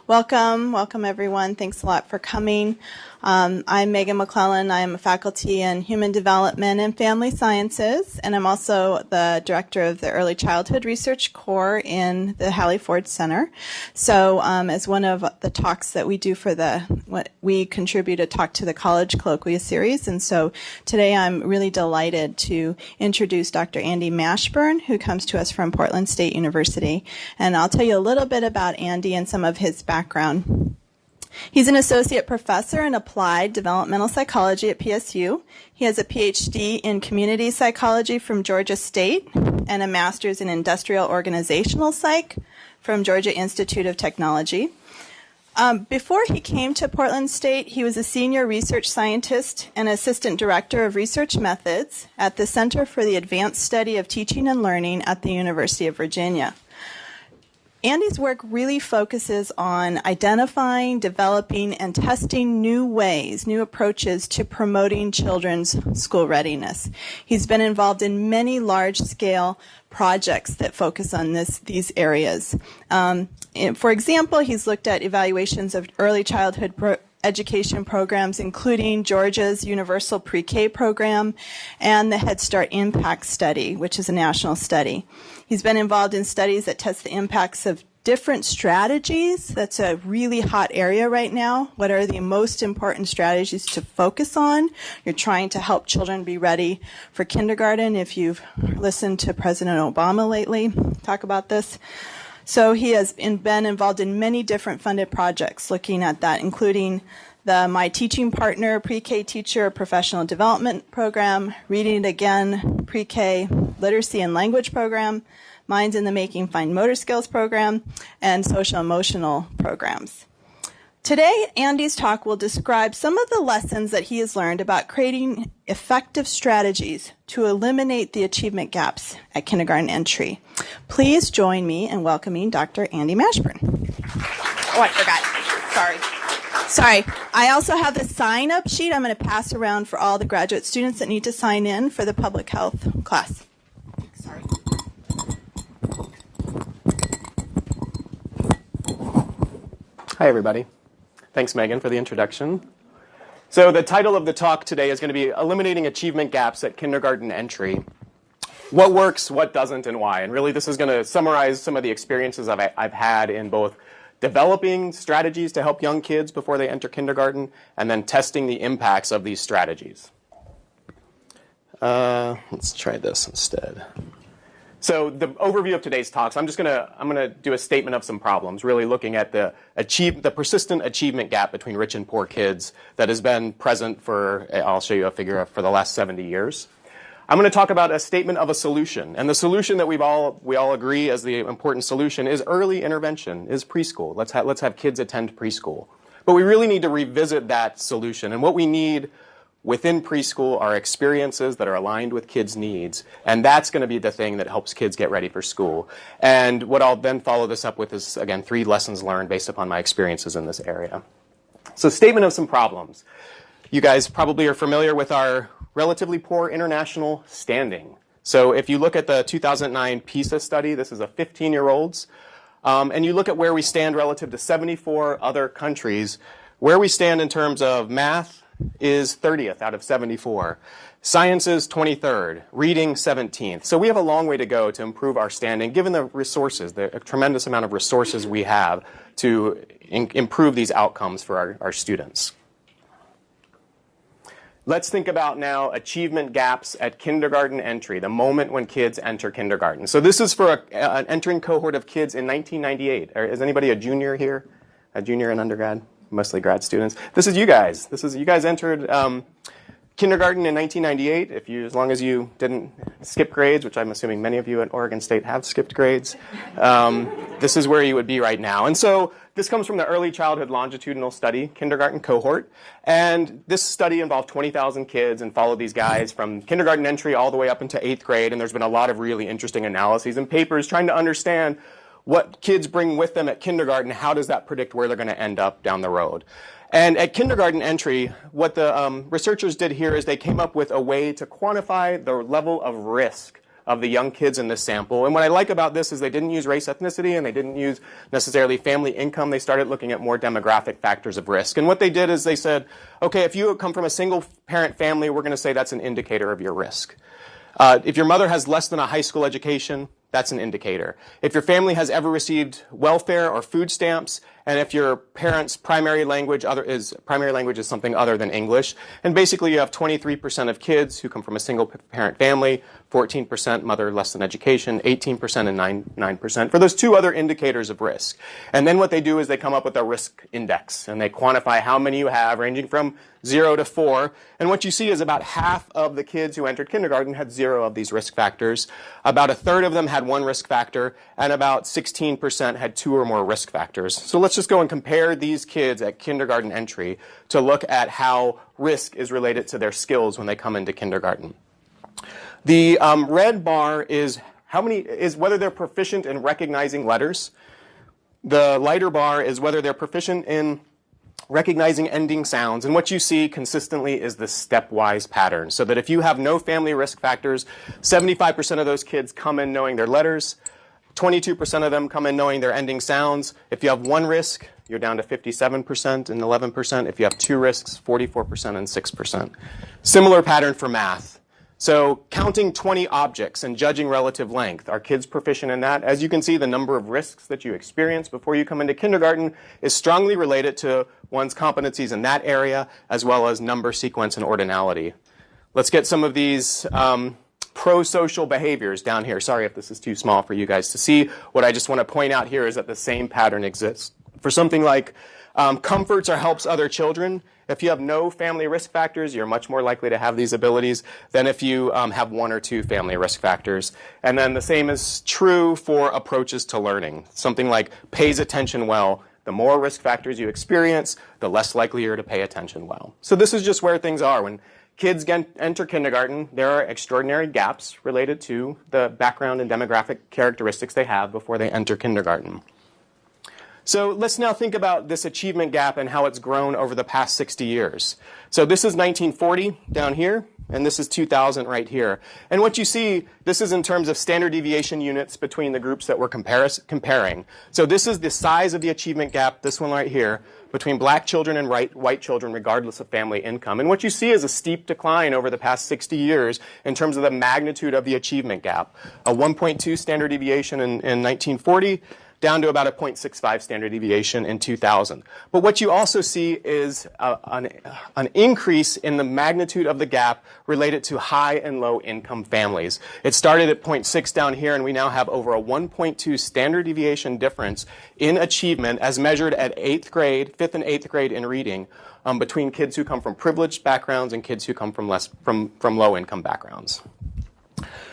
Welcome everyone. Thanks a lot for coming. I'm Megan McClellan. I'm a faculty in Human Development and Family Sciences, and I'm also the director of the Early Childhood Research Core in the Hallie Ford Center. So as one of the talks that we do for we contribute a talk to the College Colloquia Series, and so today I'm really delighted to introduce Dr. Andy Mashburn, who comes to us from Portland State University. And I'll tell you a little bit about Andy and some of his background. He's an associate professor in applied developmental psychology at PSU. He has a Ph.D. in community psychology from Georgia State and a master's in industrial organizational psych from Georgia Institute of Technology. Before he came to Portland State, he was a senior research scientist and assistant director of research methods at the Center for the Advanced Study of Teaching and Learning at the University of Virginia. Andy's work really focuses on identifying, developing, and testing new ways, new approaches to promoting children's school readiness. He's been involved in many large-scale projects that focus on these areas. For example, he's looked at evaluations of early childhood education programs, including Georgia's Universal Pre-K program and the Head Start Impact Study, which is a national study. He's been involved in studies that test the impacts of different strategies. That's a really hot area right now. What are the most important strategies to focus on? You're trying to help children be ready for kindergarten. If you've listened to President Obama lately talk about this. So he has been involved in many different funded projects looking at that, including the MyTeachingPartner Pre-K Teacher Professional Development Program, Reading Again-Pre-K Literacy and Language Program, Minds in the Making Fine Motor Skills Program, and Social Emotional Programs. Today, Andy's talk will describe some of the lessons that he has learned about creating effective strategies to eliminate the achievement gaps at kindergarten entry. Please join me in welcoming Dr. Andy Mashburn. Oh, I forgot. Sorry. I also have the sign-up sheet I'm going to pass around for all the graduate students that need to sign in for the public health class. Sorry. Hi, everybody. Thanks, Megan, for the introduction. So the title of the talk today is going to be Eliminating Achievement Gaps at Kindergarten Entry. What works, what doesn't, and why. And really, this is going to summarize some of the experiences I've had in both developing strategies to help young kids before they enter kindergarten, and then testing the impacts of these strategies. Let's try this instead. So the overview of today's talks, I'm gonna do a statement of some problems, really looking at the persistent achievement gap between rich and poor kids that has been present for, I'll show you a figure, for the last 70 years. I'm going to talk about a statement of a solution, and the solution that we all agree as the important solution is early intervention, is preschool. Let's have kids attend preschool. But we really need to revisit that solution, and what we need within preschool are experiences that are aligned with kids' needs, and that's going to be the thing that helps kids get ready for school. And what I'll then follow this up with is, again, 3 lessons learned based upon my experiences in this area. So statement of some problems. You guys probably are familiar with our relatively poor international standing. So if you look at the 2009 PISA study, this is a 15-year-olds, and you look at where we stand relative to 74 other countries, where we stand in terms of math is 30th out of 74. Science is 23rd, reading 17th. So we have a long way to go to improve our standing, given the resources, the tremendous amount of resources we have to improve these outcomes for our students. Let's think about now achievement gaps at kindergarten entry, the moment when kids enter kindergarten. So this is for an entering cohort of kids in 1998. Is anybody a junior here? A junior and undergrad? Mostly grad students. This is you guys. You guys entered kindergarten in 1998. As long as you didn't skip grades, which I'm assuming many of you at Oregon State have skipped grades, this is where you would be right now. And so this comes from the Early Childhood Longitudinal Study, kindergarten cohort. And this study involved 20,000 kids and followed these guys from kindergarten entry all the way up into 8th grade. And there's been a lot of really interesting analyses and papers trying to understand what kids bring with them at kindergarten, how does that predict where they're going to end up down the road. And at kindergarten entry, what the researchers did here is they came up with a way to quantify the level of risk of the young kids in this sample. And what I like about this is they didn't use race, ethnicity, and they didn't use necessarily family income. They started looking at more demographic factors of risk. And what they did is they said, okay, if you come from a single-parent family, we're going to say that's an indicator of your risk. If your mother has less than a high school education, that's an indicator. If your family has ever received welfare or food stamps, and if your parents' primary language is something other than English, and basically you have 23% of kids who come from a single-parent family, 14% mother less than education, 18% and 9% for those two other indicators of risk. And then what they do is they come up with a risk index, and they quantify how many you have, ranging from 0 to 4. And what you see is about half of the kids who entered kindergarten had 0 of these risk factors. About a third of them had 1 risk factor, and about 16% had 2 or more risk factors. So let's just go and compare these kids at kindergarten entry to look at how risk is related to their skills when they come into kindergarten. The red bar is whether they're proficient in recognizing letters. The lighter bar is whether they're proficient in recognizing ending sounds. And what you see consistently is this stepwise pattern. So that if you have no family risk factors, 75% of those kids come in knowing their letters. 22% of them come in knowing their ending sounds. If you have 1 risk, you're down to 57% and 11%. If you have 2 risks, 44% and 6%. Similar pattern for math. So counting 20 objects and judging relative length. Are kids proficient in that? As you can see, the number of risks that you experience before you come into kindergarten is strongly related to one's competencies in that area, as well as number, sequence, and ordinality. Let's get some of these pro-social behaviors down here. Sorry if this is too small for you guys to see. What I just want to point out here is that the same pattern exists. For something like comforts or helps other children, if you have no family risk factors, you're much more likely to have these abilities than if you have 1 or 2 family risk factors. And then the same is true for approaches to learning. Something like pays attention well. The more risk factors you experience, the less likely you're to pay attention well. So this is just where things are. When kids enter kindergarten, there are extraordinary gaps related to the background and demographic characteristics they have before they enter kindergarten. So let's now think about this achievement gap and how it's grown over the past 60 years. So this is 1940 down here, and this is 2000 right here. And what you see, this is in terms of standard deviation units between the groups that we're comparing. So this is the size of the achievement gap, this one right here, between black children and white children regardless of family income. And what you see is a steep decline over the past 60 years in terms of the magnitude of the achievement gap. A 1.2 standard deviation in 1940, down to about a 0.65 standard deviation in 2000. But what you also see is an increase in the magnitude of the gap related to high and low income families. It started at 0.6 down here, and we now have over a 1.2 standard deviation difference in achievement as measured at 8th grade, 5th and 8th grade in reading, between kids who come from privileged backgrounds and kids who come from low income backgrounds.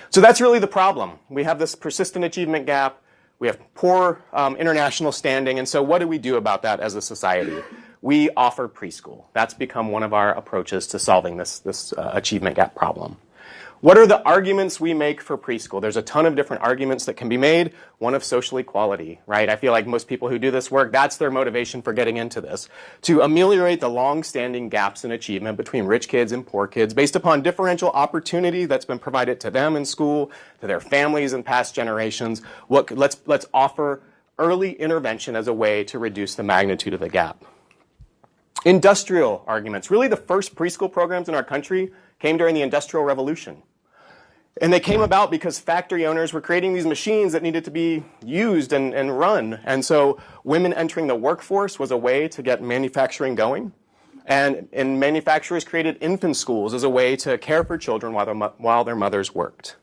So that's really the problem. We have this persistent achievement gap. We have poor international standing, and so what do we do about that as a society? We offer preschool. That's become one of our approaches to solving this achievement gap problem. What are the arguments we make for preschool? There's a ton of different arguments that can be made. One of social equality, right? I feel like most people who do this work, that's their motivation for getting into this. To ameliorate the long-standing gaps in achievement between rich kids and poor kids based upon differential opportunity that's been provided to them in school, to their families in past generations. Let's offer early intervention as a way to reduce the magnitude of the gap. Industrial arguments. Really, the first preschool programs in our country came during the Industrial Revolution. And they came about because factory owners were creating these machines that needed to be used and run. And so women entering the workforce was a way to get manufacturing going. And manufacturers created infant schools as a way to care for children while their mothers worked.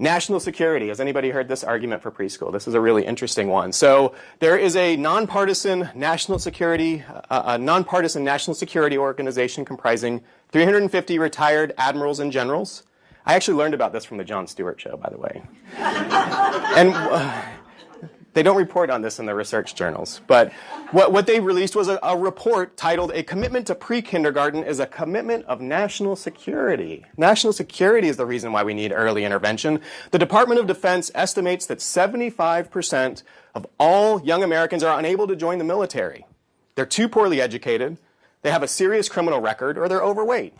National security. Has anybody heard this argument for preschool? This is a really interesting one. So there is a nonpartisan national security organization comprising 350 retired admirals and generals. I actually learned about this from the Jon Stewart show, by the way. And they don't report on this in the research journals. But what they released was a report titled, "A Commitment to Pre-Kindergarten is a Commitment of National Security." National security is the reason why we need early intervention. The Department of Defense estimates that 75% of all young Americans are unable to join the military. They're too poorly educated, they have a serious criminal record, or they're overweight.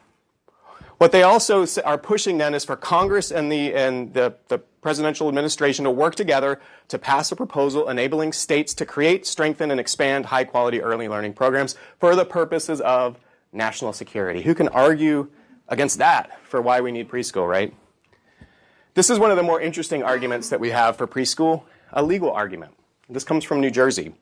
What they also are pushing then is for Congress and the presidential administration to work together to pass a proposal enabling states to create, strengthen, and expand high-quality early learning programs for the purposes of national security. Who can argue against that for why we need preschool, right? This is one of the more interesting arguments that we have for preschool, a legal argument. This comes from New Jersey.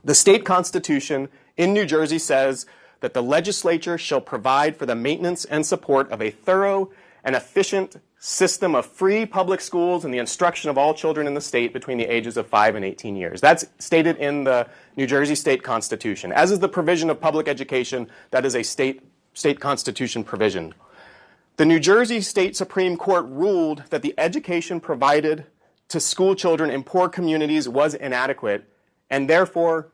The state constitution in New Jersey says that the legislature shall provide for the maintenance and support of a thorough and efficient system of free public schools and the instruction of all children in the state between the ages of 5 and 18 years. That's stated in the New Jersey state constitution, as is the provision of public education. That is a state constitution provision. The New Jersey State Supreme Court ruled that the education provided to school children in poor communities was inadequate and therefore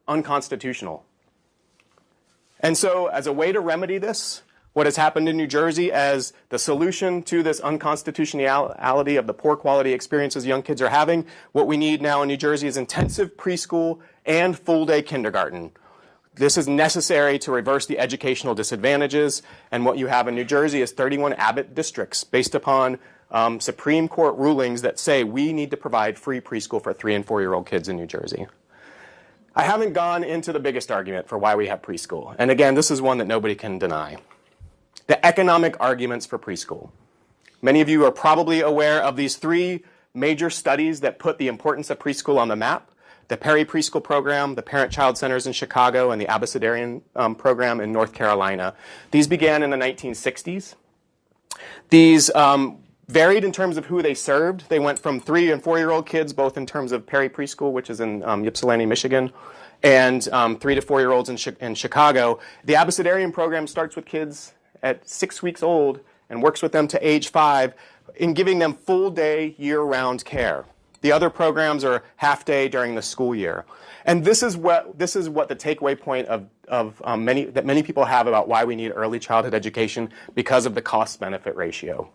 unconstitutional. And so, as a way to remedy this, what has happened in New Jersey as the solution to this unconstitutionality of the poor quality experiences young kids are having, what we need now in New Jersey is intensive preschool and full-day kindergarten. This is necessary to reverse the educational disadvantages, and what you have in New Jersey is 31 Abbott districts based upon Supreme Court rulings that say we need to provide free preschool for 3- and 4-year-old kids in New Jersey. I haven't gone into the biggest argument for why we have preschool, and again, this is one that nobody can deny. The economic arguments for preschool. Many of you are probably aware of these 3 major studies that put the importance of preschool on the map. The Perry Preschool Program, the Parent-Child Centers in Chicago, and the Abecedarian Program in North Carolina. These began in the 1960s. These varied in terms of who they served. They went from 3- and 4-year-old kids, both in terms of Perry Preschool, which is in Ypsilanti, Michigan, and 3- to 4-year-olds in Chicago. The Abecedarian Program starts with kids at 6 weeks old and works with them to age 5 in giving them full-day, year-round care. The other programs are half-day during the school year. And this is what the takeaway point that many people have about why we need early childhood education, because of the cost-benefit ratio.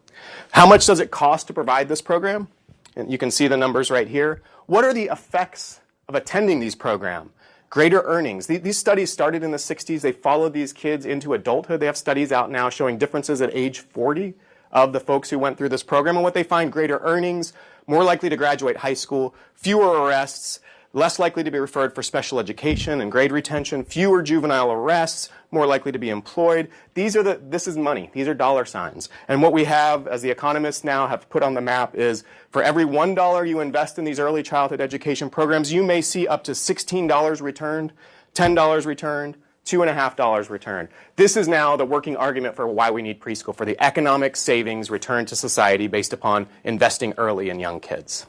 How much does it cost to provide this program? And you can see the numbers right here. What are the effects of attending these programs? Greater earnings. These studies started in the 60s. They followed these kids into adulthood. They have studies out now showing differences at age 40 of the folks who went through this program. And what they find, greater earnings, more likely to graduate high school, fewer arrests, less likely to be referred for special education and grade retention, fewer juvenile arrests, more likely to be employed. This is money. These are dollar signs. And what we have, as the economists now have put on the map, is for every $1 you invest in these early childhood education programs, you may see up to $16 returned, $10 returned, $2.50 returned. This is now the working argument for why we need preschool, for the economic savings returned to society based upon investing early in young kids.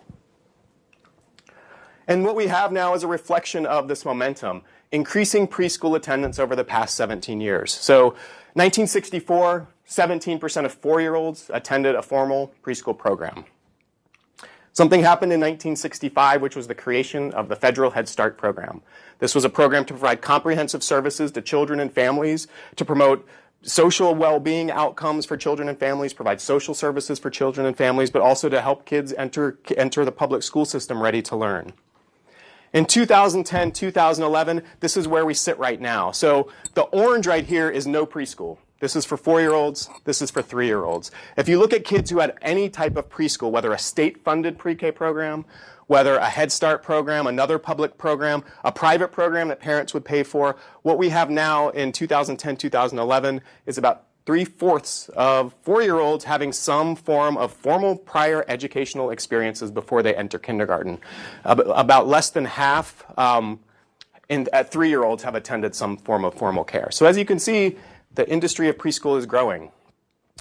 And what we have now is a reflection of this momentum, increasing preschool attendance over the past 17 years. So 1964, 17% of 4-year-olds attended a formal preschool program. Something happened in 1965, which was the creation of the Federal Head Start program. This was a program to provide comprehensive services to children and families, to promote social well-being outcomes for children and families, provide social services for children and families, but also to help kids enter the public school system ready to learn. In 2010, 2011, this is where we sit right now. So the orange right here is no preschool. This is for 4-year-olds. This is for 3-year-olds. If you look at kids who had any type of preschool, whether a state-funded pre-K program, whether a Head Start program, another public program, a private program that parents would pay for, what we have now in 2010, 2011 is about 3/4 of 4-year-olds having some form of formal prior educational experiences before they enter kindergarten. About less than half at 3-year-olds have attended some form of formal care. So as you can see, the industry of preschool is growing,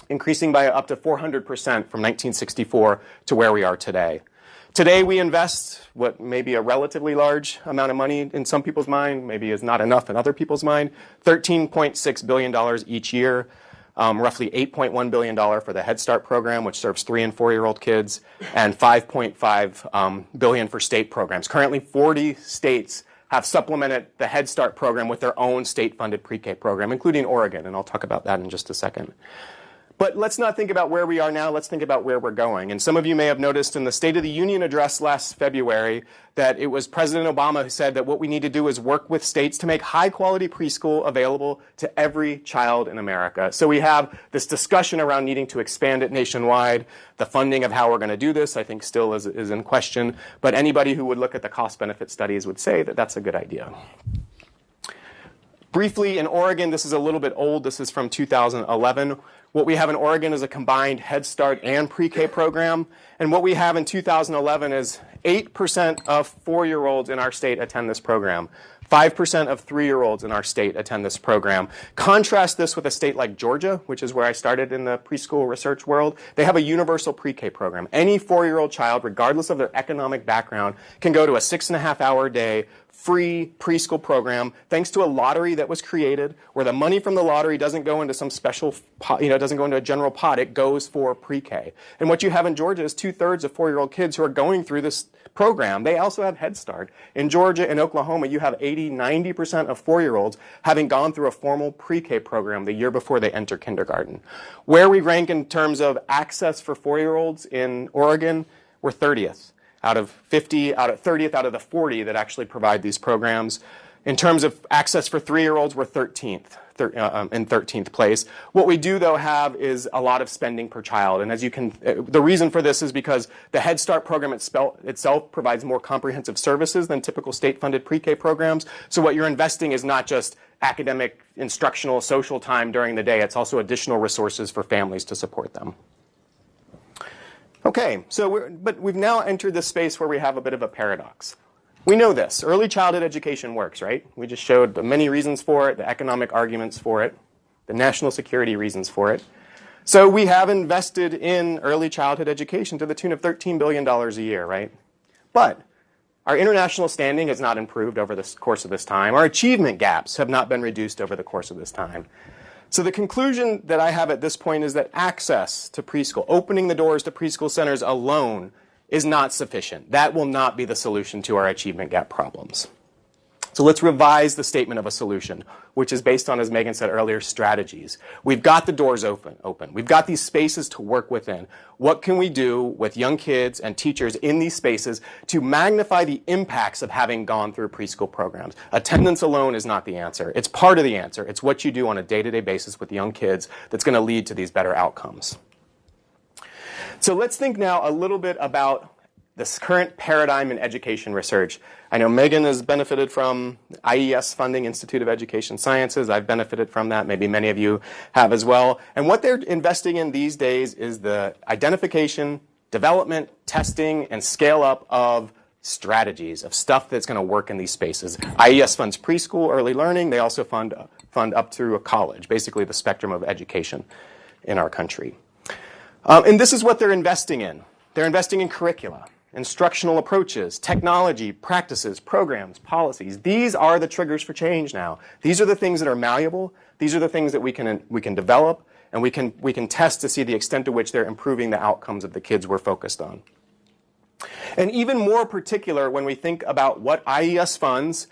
increasing by up to 400% from 1964 to where we are today. Today we invest what may be a relatively large amount of money in some people's mind, maybe is not enough in other people's mind, $13.6 billion each year, roughly $8.1 billion for the Head Start program, which serves 3- and 4-year-old kids, and $5.5 billion for state programs. Currently 40 states have supplemented the Head Start program with their own state-funded pre-K program, including Oregon, and I'll talk about that in just a second. But let's not think about where we are now, let's think about where we're going. And some of you may have noticed in the State of the Union address last February that it was President Obama who said that what we need to do is work with states to make high-quality preschool available to every child in America. So we have this discussion around needing to expand it nationwide. The funding of how we're going to do this, I think, still is in question. But anybody who would look at the cost-benefit studies would say that that's a good idea. Briefly, in Oregon, this is a little bit old. This is from 2011. What we have in Oregon is a combined Head Start and pre-K program. And what we have in 2011 is 8% of 4-year-olds in our state attend this program. 5% of 3-year-olds in our state attend this program. Contrast this with a state like Georgia, which is where I started in the preschool research world. They have a universal pre-K program. Any 4-year-old child, regardless of their economic background, can go to a 6.5-hour day free preschool program thanks to a lottery that was created where the money from the lottery doesn't go into some special pot, it doesn't go into a general pot, it goes for pre-K. And what you have in Georgia is 2/3 of 4-year-old kids who are going through this program. They also have Head Start. In Georgia and Oklahoma, you have 80-90% of 4-year-olds having gone through a formal pre-K program the year before they enter kindergarten. Where we rank in terms of access for 4-year-olds in Oregon, we're 30th. Out of 50, out of 30th out of the 40 that actually provide these programs. In terms of access for 3-year-olds, we're 13th, in 13th place. What we do, though, have is a lot of spending per child. And as you can, the reason for this is because the Head Start program itself provides more comprehensive services than typical state-funded pre-K programs. So what you're investing is not just academic, instructional, social time during the day. It's also additional resources for families to support them. Okay, but we've now entered this space where we have a bit of a paradox. We know this. Early childhood education works, right? We just showed the many reasons for it, the economic arguments for it, the national security reasons for it. So we have invested in early childhood education to the tune of $13 billion a year, right? But our international standing has not improved over the course of this time. Our achievement gaps have not been reduced over the course of this time. So the conclusion that I have at this point is that access to preschool, opening the doors to preschool centers alone is not sufficient. That will not be the solution to our achievement gap problems. So let's revise the statement of a solution, which is based on, as Megan said earlier, strategies. We've got the doors open. We've got these spaces to work within. What can we do with young kids and teachers in these spaces to magnify the impacts of having gone through preschool programs? Attendance alone is not the answer. It's part of the answer. It's what you do on a day-to-day basis with young kids that's going to lead to these better outcomes. So let's think now a little bit about this current paradigm in education research. I know Megan has benefited from IES funding, Institute of Education Sciences. I've benefited from that. Maybe many of you have as well. And what they're investing in these days is the identification, development, testing, and scale up of strategies, of stuff that's going to work in these spaces. IES funds preschool, early learning. They also fund up through a college, basically the spectrum of education in our country. And this is what they're investing in. They're investing in curricula, instructional approaches, technology, practices, programs, policies. These are the triggers for change now. These are the things that are malleable. These are the things that we can develop, and we can test to see the extent to which they're improving the outcomes of the kids we're focused on. And even more particular, when we think about what IES funds,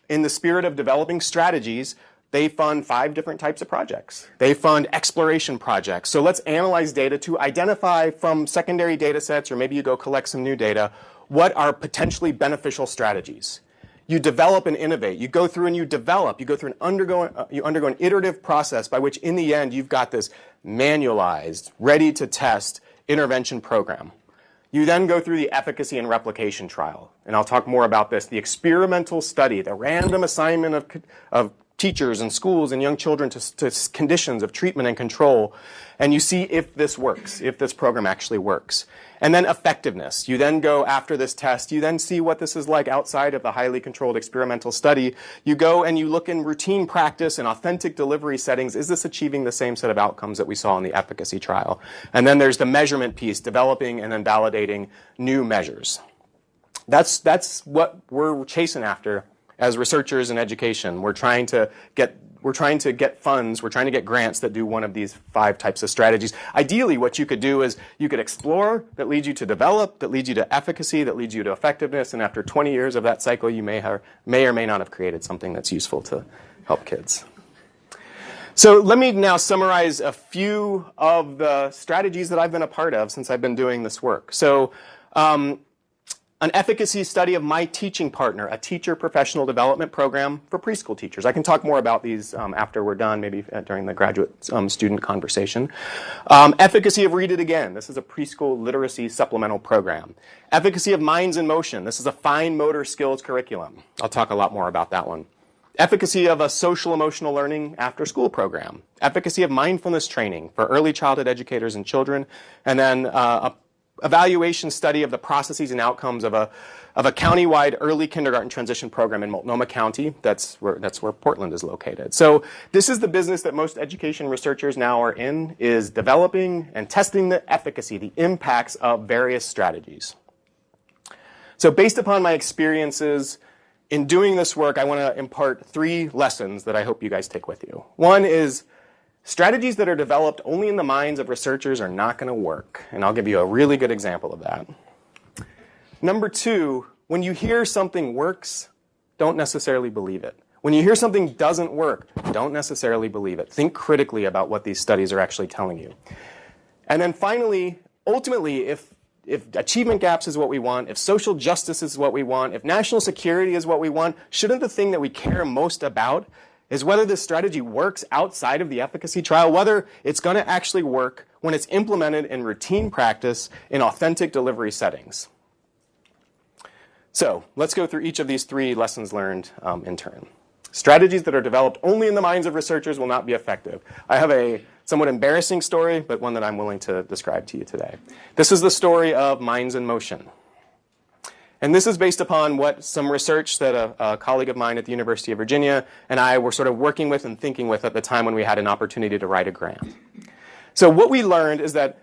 in the spirit of developing strategies, they fund 5 different types of projects. They fund exploration projects. So let's analyze data to identify from secondary data sets, or maybe you go collect some new data, what are potentially beneficial strategies. You develop and innovate. You go through and you develop. You go through you undergo an iterative process by which in the end you've got this manualized, ready to test intervention program. You then go through the efficacy and replication trial. And I'll talk more about this. The experimental study, the random assignment of teachers and schools and young children to conditions of treatment and control, and you see if this works, if this program actually works. And then effectiveness. You then go after this test, you then see what this is like outside of the highly controlled experimental study. You go and you look in routine practice and authentic delivery settings. Is this achieving the same set of outcomes that we saw in the efficacy trial? And then there's the measurement piece, developing and then validating new measures. That's what we're chasing after as researchers in education. We're trying to get funds, we're trying to get grants that do one of these 5 types of strategies. Ideally, what you could do is you could explore, that leads you to develop, that leads you to efficacy, that leads you to effectiveness, and after 20 years of that cycle, you may or may not have created something that's useful to help kids. So let me now summarize a few of the strategies that I've been a part of since I've been doing this work. So an efficacy study of MyTeachingPartner, a teacher professional development program for preschool teachers. I can talk more about these after we're done, maybe during the graduate student conversation. Efficacy of Read It Again. This is a preschool literacy supplemental program. Efficacy of Minds in Motion. This is a fine motor skills curriculum. I'll talk a lot more about that one. Efficacy of a social emotional learning after school program. Efficacy of mindfulness training for early childhood educators and children. And then a evaluation study of the processes and outcomes of a county-wide early kindergarten transition program in Multnomah County. That's where Portland is located. So this is the business that most education researchers now are in, is developing and testing the efficacy, the impacts of various strategies. So based upon my experiences in doing this work, I want to impart 3 lessons that I hope you guys take with you. One is strategies that are developed only in the minds of researchers are not going to work. And I'll give you a really good example of that. Number 2, when you hear something works, don't necessarily believe it. When you hear something doesn't work, don't necessarily believe it. Think critically about what these studies are actually telling you. And then finally, ultimately, if achievement gaps is what we want, if social justice is what we want, if national security is what we want, shouldn't the thing that we care most about is whether this strategy works outside of the efficacy trial, whether it's going to actually work when it's implemented in routine practice in authentic delivery settings? So let's go through each of these 3 lessons learned in turn. Strategies that are developed only in the minds of researchers will not be effective. I have a somewhat embarrassing story, but one that I'm willing to describe to you today. This is the story of Minds in Motion. And this is based upon what some research that a colleague of mine at the University of Virginia and I were sort of working with and thinking with at the time when we had an opportunity to write a grant. So what we learned is that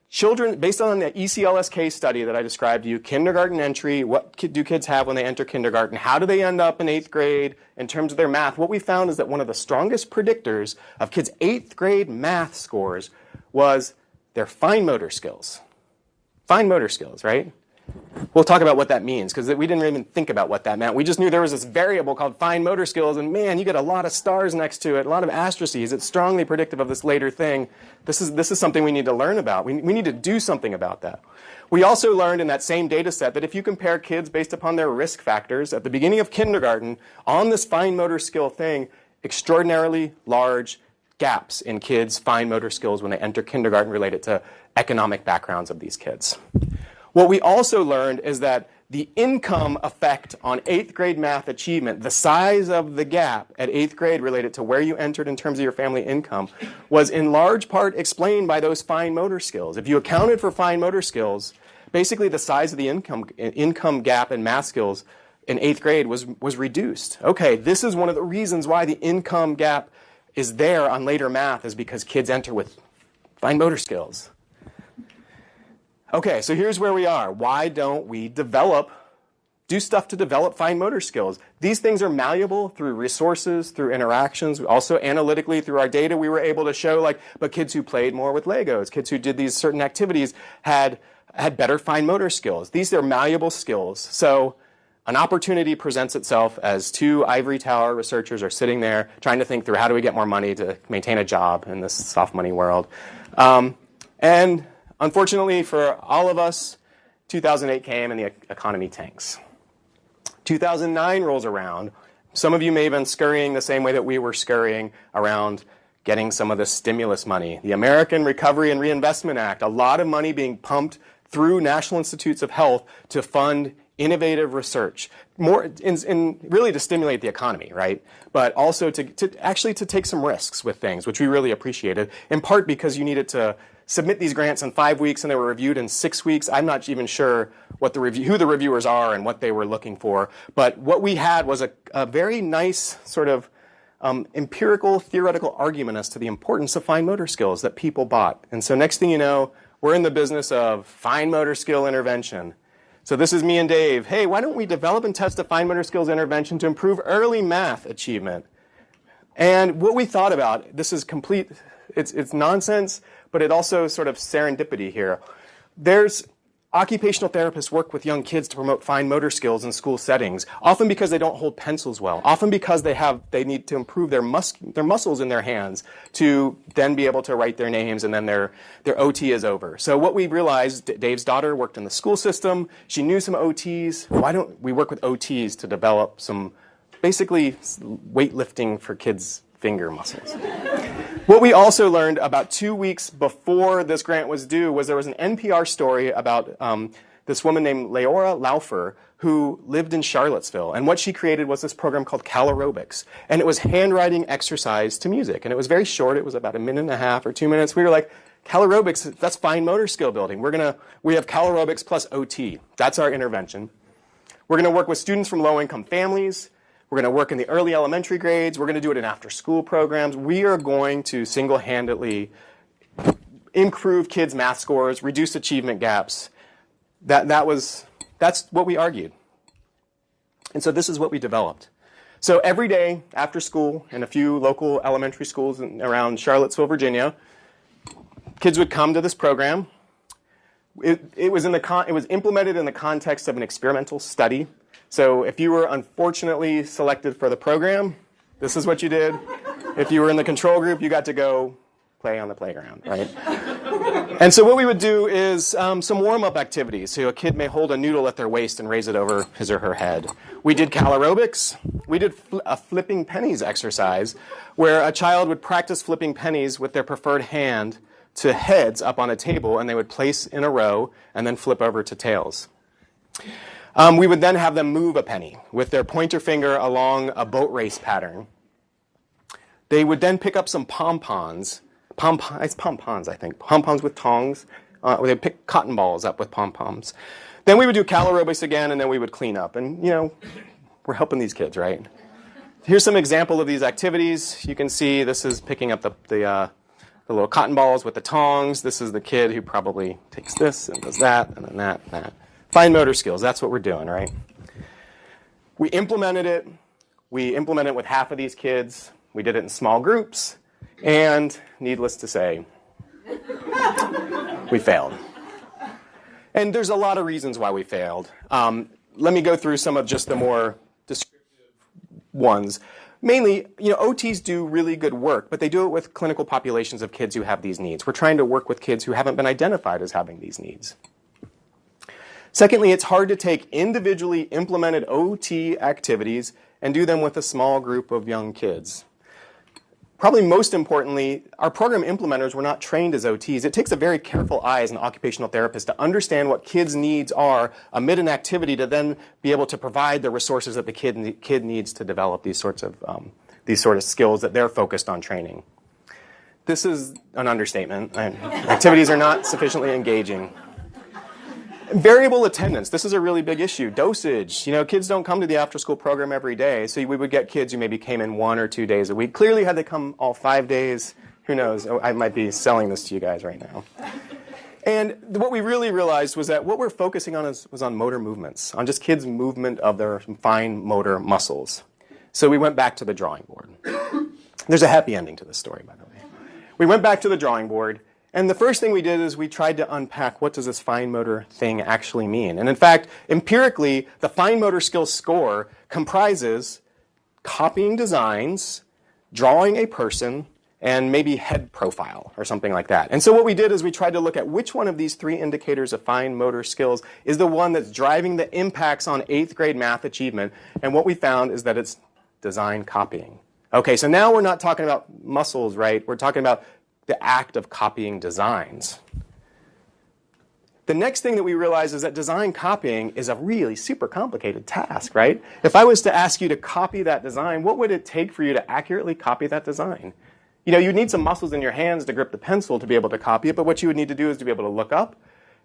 children, based on the ECLS case study that I described to you, kindergarten entry, what do kids have when they enter kindergarten, how do they end up in 8th grade in terms of their math, what we found is that one of the strongest predictors of kids' 8th grade math scores was their fine motor skills. Fine motor skills, right? We'll talk about what that means, because we didn't even think about what that meant. We just knew there was this variable called fine motor skills, and man, you get a lot of stars next to it, a lot of asterisks. It's strongly predictive of this later thing. This is something we need to learn about. We need to do something about that. We also learned in that same data set that if you compare kids based upon their risk factors at the beginning of kindergarten on this fine motor skill thing, extraordinarily large gaps in kids' fine motor skills when they enter kindergarten related to economic backgrounds of these kids. What we also learned is that the income effect on 8th grade math achievement, the size of the gap at 8th grade related to where you entered in terms of your family income, was in large part explained by those fine motor skills. If you accounted for fine motor skills, basically the size of the income gap in math skills in 8th grade was reduced. Okay, this is one of the reasons why the income gap is there on later math, is because kids enter with fine motor skills. Okay, so here's where we are. Why don't we do stuff to develop fine motor skills? These things are malleable through resources, through interactions, also analytically through our data. We were able to show, but kids who played more with Legos, kids who did these certain activities had better fine motor skills. These are malleable skills. So an opportunity presents itself as 2 ivory tower researchers are sitting there trying to think through how do we get more money to maintain a job in this soft money world. And unfortunately for all of us, 2008 came and the economy tanks. 2009 rolls around. Some of you may have been scurrying the same way that we were scurrying around getting some of the stimulus money. The American Recovery and Reinvestment Act, a lot of money being pumped through National Institutes of Health to fund innovative research, more in really to stimulate the economy, right? But also to actually take some risks with things, which we really appreciated, in part because you needed to submit these grants in 5 weeks and they were reviewed in 6 weeks. I'm not even sure who the reviewers are and what they were looking for. But what we had was a very nice sort of empirical, theoretical argument as to the importance of fine motor skills that people bought. And so next thing you know, we're in the business of fine motor skill intervention. So this is me and Dave. Hey, why don't we develop and test a fine motor skills intervention to improve early math achievement? And what we thought about, this is it's nonsense, but it also sort of serendipity here. There's Occupational therapists work with young kids to promote fine motor skills in school settings, often because they don't hold pencils well, often because they need to improve their muscles in their hands to then be able to write their names, and then their OT is over. So what we realized, Dave's daughter worked in the school system. She knew some OTs. Why don't we work with OTs to develop some basically weightlifting for kids' finger muscles? What we also learned about 2 weeks before this grant was due was there was an NPR story about this woman named Leora Laufer who lived in Charlottesville. And what she created was this program called Cal Aerobics. And it was handwriting exercise to music. And it was very short. It was about 1.5 minutes or 2 minutes. We were like, Cal Aerobics, that's fine motor skill building. We have Cal Aerobics plus OT. That's our intervention. We're going to work with students from low-income families. We're going to work in the early elementary grades. We're going to do it in after-school programs. We are going to single-handedly improve kids' math scores, reduce achievement gaps. That's what we argued. And so this is what we developed. So every day after school in a few local elementary schools around Charlottesville, Virginia, kids would come to this program. It was implemented in the context of an experimental study. So if you were unfortunately selected for the program, this is what you did. If you were in the control group, you got to go play on the playground, right? And so what we would do is some warm-up activities. So a kid may hold a noodle at their waist and raise it over his or her head. We did Cal Aerobics. We did a flipping pennies exercise where a child would practice flipping pennies with their preferred hand to heads up on a table, and they would place in a row and then flip over to tails. We would then have them move a penny with their pointer finger along a boat race pattern. They would then pick up some pom-poms. It's pom-poms, I think. Pom-poms with tongs. They'd pick cotton balls up with pom-poms. Then we would do Cal Aerobics again, and then we would clean up. And, we're helping these kids, right? Here's some example of these activities. You can see this is picking up the little cotton balls with the tongs. This is the kid who probably takes this and does that, and then that, and that. Fine motor skills, that's what we're doing, right? We implemented it. We implemented it with half of these kids. We did it in small groups. And needless to say, we failed. And there's a lot of reasons why we failed. Let me go through some of just the more descriptive ones. Mainly, OTs do really good work, but they do it with clinical populations of kids who have these needs. We're trying to work with kids who haven't been identified as having these needs. Secondly, it's hard to take individually implemented OT activities and do them with a small group of young kids. Probably most importantly, our program implementers were not trained as OTs. It takes a very careful eye as an occupational therapist to understand what kids' needs are amid an activity to then be able to provide the resources that the kid needs to develop these sort of skills that they're focused on training. This is an understatement. Activities are not sufficiently engaging. Variable attendance. This is a really big issue. Dosage. Kids don't come to the after-school program every day, so we would get kids who maybe came in 1 or 2 days a week. Clearly, had they come all 5 days, who knows? I might be selling this to you guys right now. And what we really realized was that what we're focusing on was on motor movements, on just kids' movement of their fine motor muscles. So we went back to the drawing board. There's a happy ending to this story, by the way. We went back to the drawing board. And the first thing we did is we tried to unpack what does this fine motor thing actually mean. And in fact, empirically, the fine motor skills score comprises copying designs, drawing a person, and maybe head profile or something like that. And so what we did is we tried to look at which one of these 3 indicators of fine motor skills is the one that's driving the impacts on 8th grade math achievement. And what we found is that it's design copying. Okay, so now we're not talking about muscles, right? We're talking about the act of copying designs. The next thing that we realize is that design copying is a really super complicated task, right? If I was to ask you to copy that design, what would it take for you to accurately copy that design? You'd need some muscles in your hands to grip the pencil to be able to copy it, but what you would need to do is to be able to look up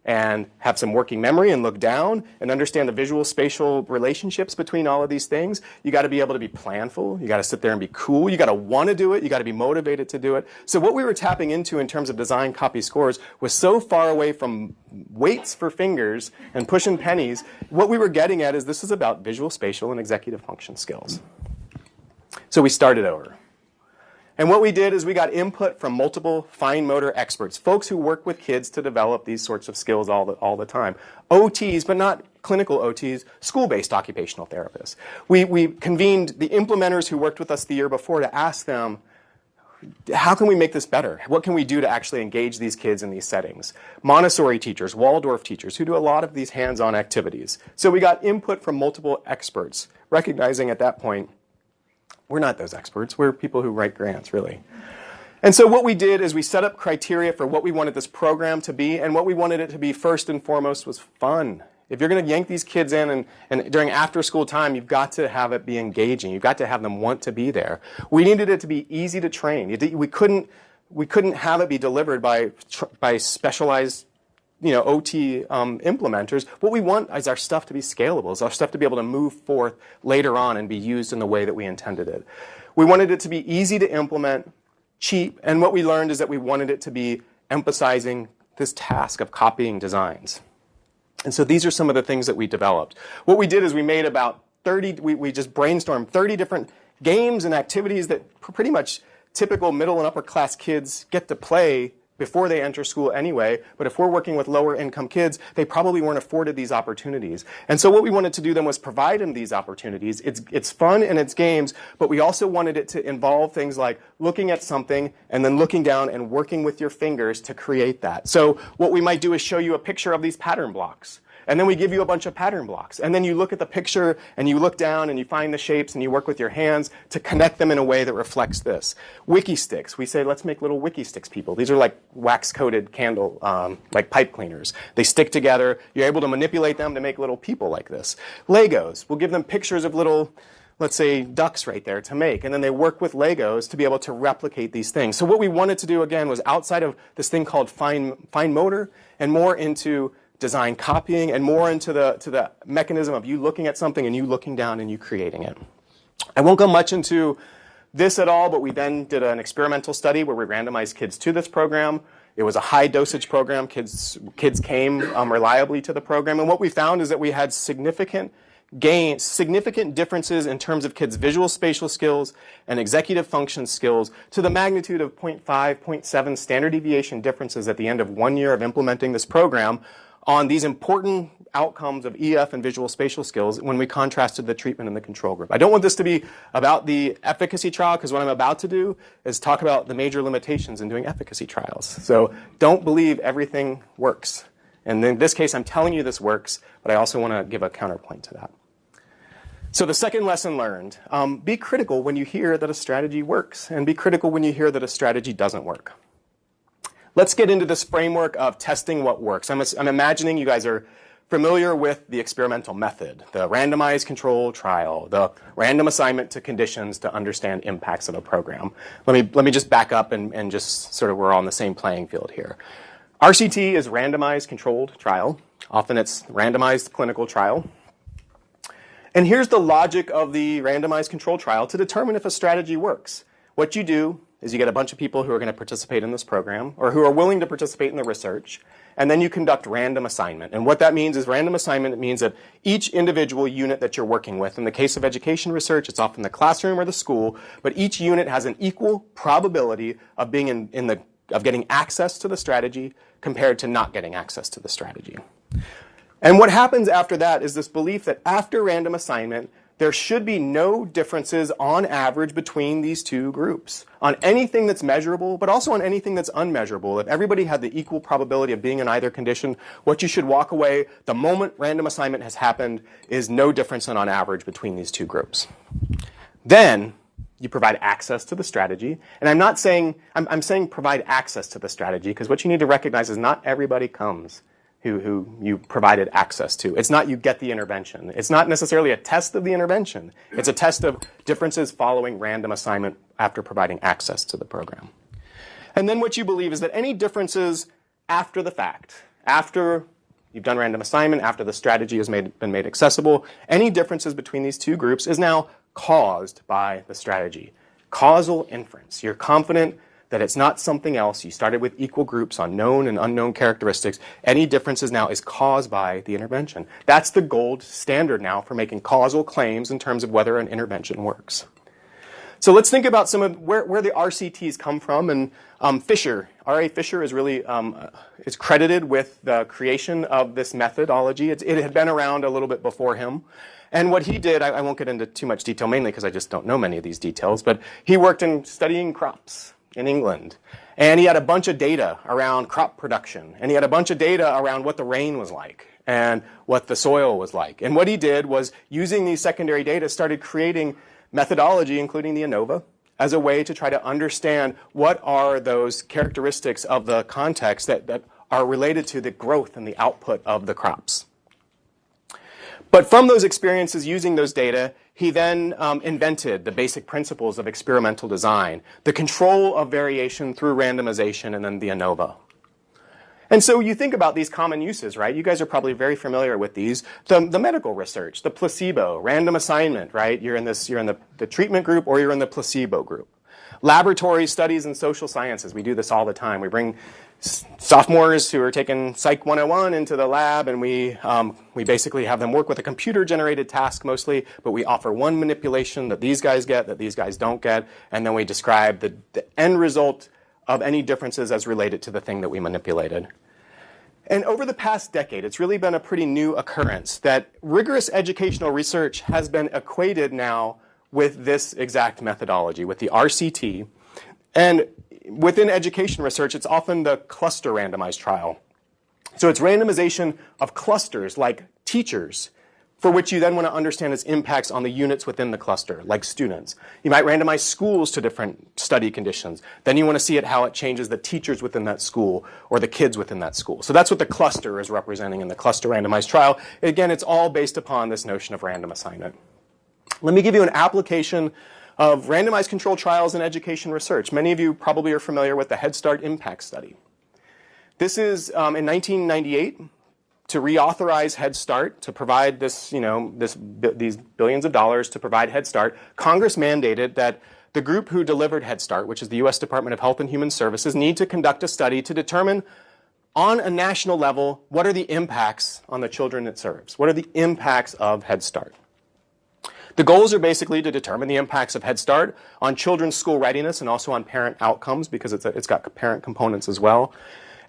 and have some working memory and look down and understand the visual spatial relationships between all of these things. You got to be able to be planful. You got to sit there and be cool. You got to want to do it. You got to be motivated to do it. So what we were tapping into in terms of design copy scores was so far away from weights for fingers and pushing pennies. What we were getting at is this is about visual spatial and executive function skills. So we started over. And what we did is we got input from multiple fine motor experts, folks who work with kids to develop these sorts of skills all the time. OTs, but not clinical OTs, school-based occupational therapists. We convened the implementers who worked with us the year before to ask them, how can we make this better? What can we do to actually engage these kids in these settings? Montessori teachers, Waldorf teachers, who do a lot of these hands-on activities. So we got input from multiple experts, recognizing at that point, we're not those experts. We're people who write grants, really. And so what we did is we set up criteria for what we wanted this program to be, and what we wanted it to be first and foremost was fun. If you're going to yank these kids in and during after-school time, you've got to have it be engaging. You've got to have them want to be there. We needed it to be easy to train. We couldn't have it be delivered by specialized OT implementers. What we want is our stuff to be scalable, is our stuff to be able to move forth later on and be used in the way that we intended it. We wanted it to be easy to implement, cheap, and what we learned is that we wanted it to be emphasizing this task of copying designs. And so these are some of the things that we developed. What we did is we made about 30, we just brainstormed 30 different games and activities that pretty much typical middle and upper class kids get to play before they enter school anyway. But if we're working with lower income kids, they probably weren't afforded these opportunities. And so what we wanted to do then was provide them these opportunities. It's fun and it's games, but we also wanted it to involve things like looking at something and then looking down and working with your fingers to create that. So what we might do is show you a picture of these pattern blocks. And then we give you a bunch of pattern blocks. And then you look at the picture and you look down and you find the shapes and you work with your hands to connect them in a way that reflects this. Wiki sticks. We say, let's make little wiki sticks, people. These are like wax-coated candle, like pipe cleaners. They stick together. You're able to manipulate them to make little people like this. Legos. We'll give them pictures of little, let's say, ducks right there to make. And then they work with Legos to be able to replicate these things. So what we wanted to do, again, was outside of this thing called fine motor and more into design copying and more into the mechanism of you looking at something and you looking down and you creating it. I won't go much into this at all, but we then did an experimental study where we randomized kids to this program. It was a high dosage program. Kids came reliably to the program. And what we found is that we had significant differences in terms of kids' visual spatial skills and executive function skills to the magnitude of 0.5, 0.7 standard deviation differences at the end of 1 year of implementing this program on these important outcomes of EF and visual spatial skills when we contrasted the treatment and the control group. I don't want this to be about the efficacy trial because what I'm about to do is talk about the major limitations in doing efficacy trials. So don't believe everything works. And in this case, I'm telling you this works, but I also want to give a counterpoint to that. So the second lesson learned, be critical when you hear that a strategy works and be critical when you hear that a strategy doesn't work. Let's get into this framework of testing what works. I'm imagining you guys are familiar with the experimental method, the randomized control trial, the random assignment to conditions to understand impacts of a program. Let me just back up and just sort of we're on the same playing field here. RCT is randomized controlled trial. Often it's randomized clinical trial. And here's the logic of the randomized control trial to determine if a strategy works. What you do is you get a bunch of people who are going to participate in this program or who are willing to participate in the research, and then you conduct random assignment. And what that means is random assignment, it means that each individual unit that you're working with, in the case of education research, it's often the classroom or the school, but each unit has an equal probability of being of getting access to the strategy compared to not getting access to the strategy. And what happens after that is this belief that after random assignment, there should be no differences on average between these two groups on anything that's measurable, but also on anything that's unmeasurable. If everybody had the equal probability of being in either condition, what you should walk away the moment random assignment has happened is no difference on average between these two groups. Then you provide access to the strategy. And I'm saying provide access to the strategy because what you need to recognize is not everybody comes who you provided access to. It's not you get the intervention. It's not necessarily a test of the intervention. It's a test of differences following random assignment after providing access to the program. And then what you believe is that any differences after the fact, after you've done random assignment, after the strategy has been made accessible, any differences between these two groups is now caused by the strategy. Causal inference. You're confident that it's not something else. You started with equal groups on known and unknown characteristics. Any differences now is caused by the intervention. That's the gold standard now for making causal claims in terms of whether an intervention works. So let's think about some of where the RCTs come from. And Fisher, R.A. Fisher is really is credited with the creation of this methodology. It had been around a little bit before him. And what he did, I won't get into too much detail, mainly because I just don't know many of these details, but he worked in studying crops in England. And he had a bunch of data around crop production. And he had a bunch of data around what the rain was like and what the soil was like. And what he did was, using these secondary data, started creating methodology, including the ANOVA, as a way to try to understand what are those characteristics of the context that are related to the growth and the output of the crops. But from those experiences using those data, he then invented the basic principles of experimental design, the control of variation through randomization, and then the ANOVA. And so you think about these common uses, right? You guys are probably very familiar with these. The medical research, the placebo, random assignment, right? You're in the treatment group or you're in the placebo group. Laboratory studies in social sciences. We do this all the time. We bring sophomores who are taking Psych 101 into the lab, and we basically have them work with a computer-generated task mostly, but we offer one manipulation that these guys get, that these guys don't get, and then we describe the end result of any differences as related to the thing that we manipulated. And over the past decade, it's really been a pretty new occurrence that rigorous educational research has been equated now with this exact methodology, with the RCT. And within education research, it's often the cluster randomized trial. So it's randomization of clusters, like teachers, for which you then want to understand its impacts on the units within the cluster, like students. You might randomize schools to different study conditions. Then you want to see how it changes the teachers within that school or the kids within that school. So that's what the cluster is representing in the cluster randomized trial. Again, it's all based upon this notion of random assignment. Let me give you an application of randomized controlled trials in education research. Many of you probably are familiar with the Head Start Impact Study. This is in 1998 to reauthorize Head Start, to provide these billions of dollars to provide Head Start. Congress mandated that the group who delivered Head Start, which is the U.S. Department of Health and Human Services, need to conduct a study to determine on a national level what are the impacts on the children it serves. What are the impacts of Head Start? The goals are basically to determine the impacts of Head Start on children's school readiness and also on parent outcomes, because it's got parent components as well.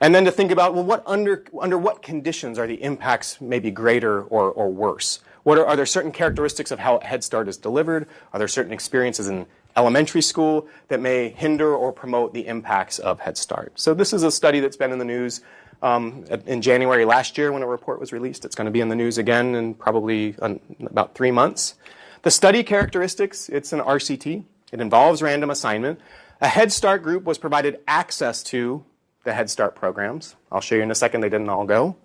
And then to think about, well, under what conditions are the impacts maybe greater or worse? Are there certain characteristics of how Head Start is delivered? Are there certain experiences in elementary school that may hinder or promote the impacts of Head Start? So this is a study that's been in the news in January last year when a report was released. It's going to be in the news again in probably about 3 months. The study characteristics, it's an RCT. It involves random assignment. A Head Start group was provided access to the Head Start programs. I'll show you in a second, they didn't all go.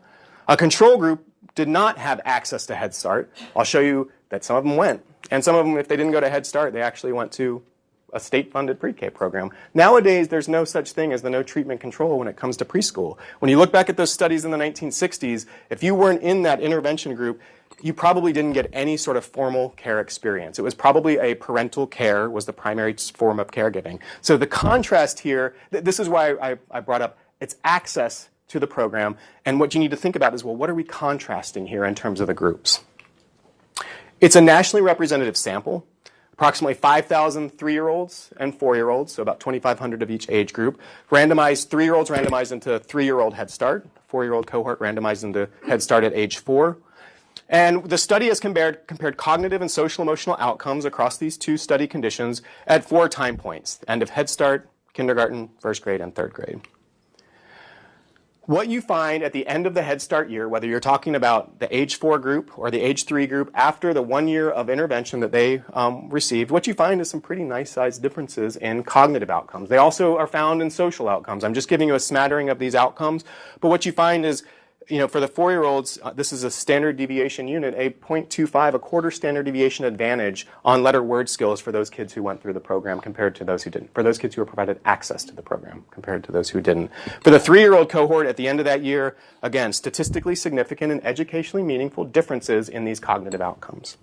A control group did not have access to Head Start. I'll show you that some of them went. And some of them, if they didn't go to Head Start, they actually went to a state-funded pre-K program. Nowadays, there's no such thing as the no treatment control when it comes to preschool. When you look back at those studies in the 1960s, if you weren't in that intervention group, you probably didn't get any sort of formal care experience. It was probably a parental care was the primary form of caregiving. So the contrast here, this is why I brought up, it's access to the program. And what you need to think about is, well, what are we contrasting here in terms of the groups? It's a nationally representative sample. Approximately 5,000 3-year-olds and 4-year-olds, so about 2,500 of each age group. Randomized 3-year-olds randomized into 3-year-old Head Start. 4-year-old cohort randomized into Head Start at age 4. And the study has compared cognitive and social emotional outcomes across these two study conditions at 4 time points: end of Head Start, kindergarten, 1st grade, and 3rd grade. What you find at the end of the Head Start year, whether you're talking about the age 4 group or the age 3 group, after the 1 year of intervention that they received, what you find is some pretty nice sized differences in cognitive outcomes. They also are found in social outcomes. I'm just giving you a smattering of these outcomes, but what you find is, for the 4-year-olds, this is a standard deviation unit, a 0.25, a quarter standard deviation advantage on letter word skills for those kids who went through the program compared to those who didn't. For those kids who were provided access to the program compared to those who didn't. For the 3-year-old cohort at the end of that year, again, statistically significant and educationally meaningful differences in these cognitive outcomes.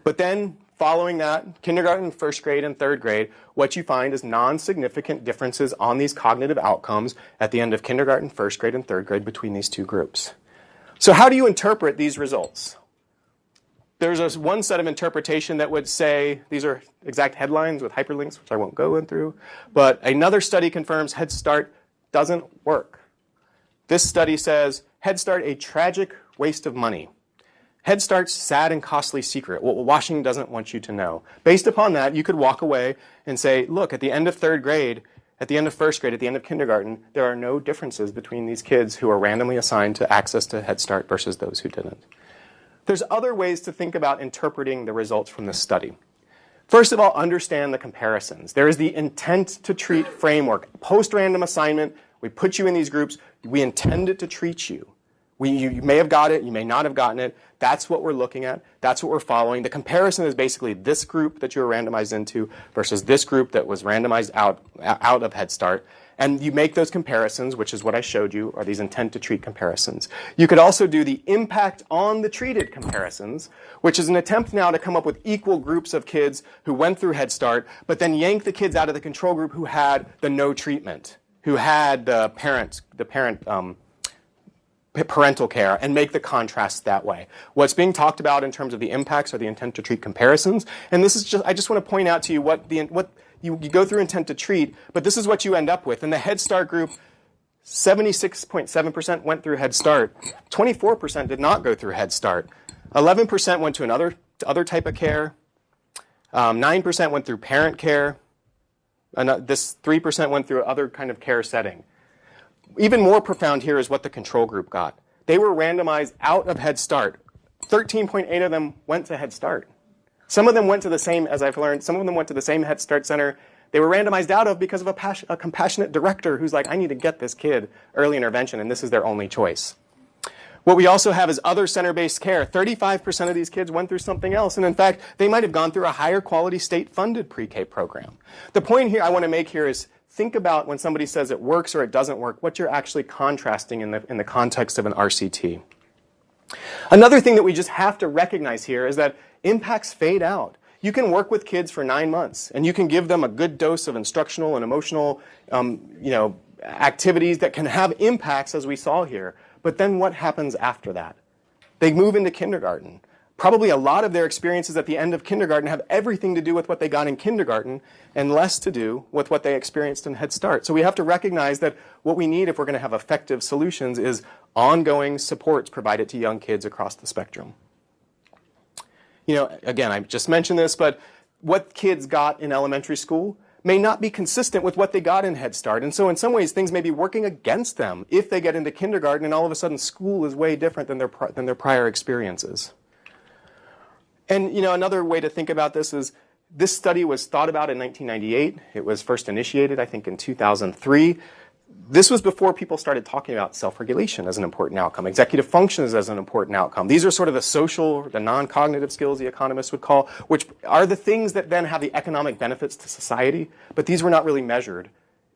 But then, following that, kindergarten, 1st grade, and 3rd grade, what you find is non-significant differences on these cognitive outcomes at the end of kindergarten, 1st grade, and 3rd grade between these two groups. So how do you interpret these results? There's one set of interpretation that would say, these are exact headlines with hyperlinks, which I won't go through, but another study confirms Head Start doesn't work. This study says, Head Start, a tragic waste of money. Head Start's sad and costly secret, what Washington doesn't want you to know. Based upon that, you could walk away and say, look, at the end of third grade, at the end of first grade, at the end of kindergarten, there are no differences between these kids who are randomly assigned to access to Head Start versus those who didn't. There's other ways to think about interpreting the results from this study. First of all, understand the comparisons. There is the intent to treat framework. Post-random assignment, we put you in these groups. We intended to treat you. You may have got it, you may not have gotten it. That's what we're looking at. That's what we're following. The comparison is basically this group that you were randomized into versus this group that was randomized out of Head Start. And you make those comparisons, which is what I showed you, are these intent to treat comparisons. You could also do the impact on the treated comparisons, which is an attempt now to come up with equal groups of kids who went through Head Start, but then yank the kids out of the control group who had the no treatment, who had the parental care, and make the contrast that way. What's being talked about in terms of the impacts are the intent to treat comparisons. And this is I just want to point out to you what you go through intent to treat, but this is what you end up with. In the Head Start group, 76.7% went through Head Start. 24% did not go through Head Start. 11% went to another type of care. 9% went through parent care. This 3% went through other kind of care setting. Even more profound here is what the control group got. They were randomized out of Head Start. 13.8 of them went to Head Start. Some of them went to the same, as I've learned, some of them went to the same Head Start center they were randomized out of because of a compassionate director who's like, I need to get this kid early intervention, and this is their only choice. What we also have is other center-based care. 35% of these kids went through something else, and in fact, they might have gone through a higher quality state-funded pre-K program. The point here I want to make here is think about when somebody says it works or it doesn't work, what you're actually contrasting in the context of an RCT. Another thing that we just have to recognize here is that impacts fade out. You can work with kids for 9 months, and you can give them a good dose of instructional and emotional activities that can have impacts, as we saw here. But then what happens after that? They move into kindergarten. Probably a lot of their experiences at the end of kindergarten have everything to do with what they got in kindergarten and less to do with what they experienced in Head Start. So we have to recognize that what we need if we're going to have effective solutions is ongoing supports provided to young kids across the spectrum. You know, again, I just mentioned this, but what kids got in elementary school may not be consistent with what they got in Head Start. And so in some ways, things may be working against them if they get into kindergarten and all of a sudden school is way different than their prior experiences. And another way to think about this is this study was thought about in 1998. It was first initiated, I think, in 2003. This was before people started talking about self-regulation as an important outcome, executive functions as an important outcome. These are sort of the social, the non-cognitive skills the economists would call, which are the things that then have the economic benefits to society, but these were not really measured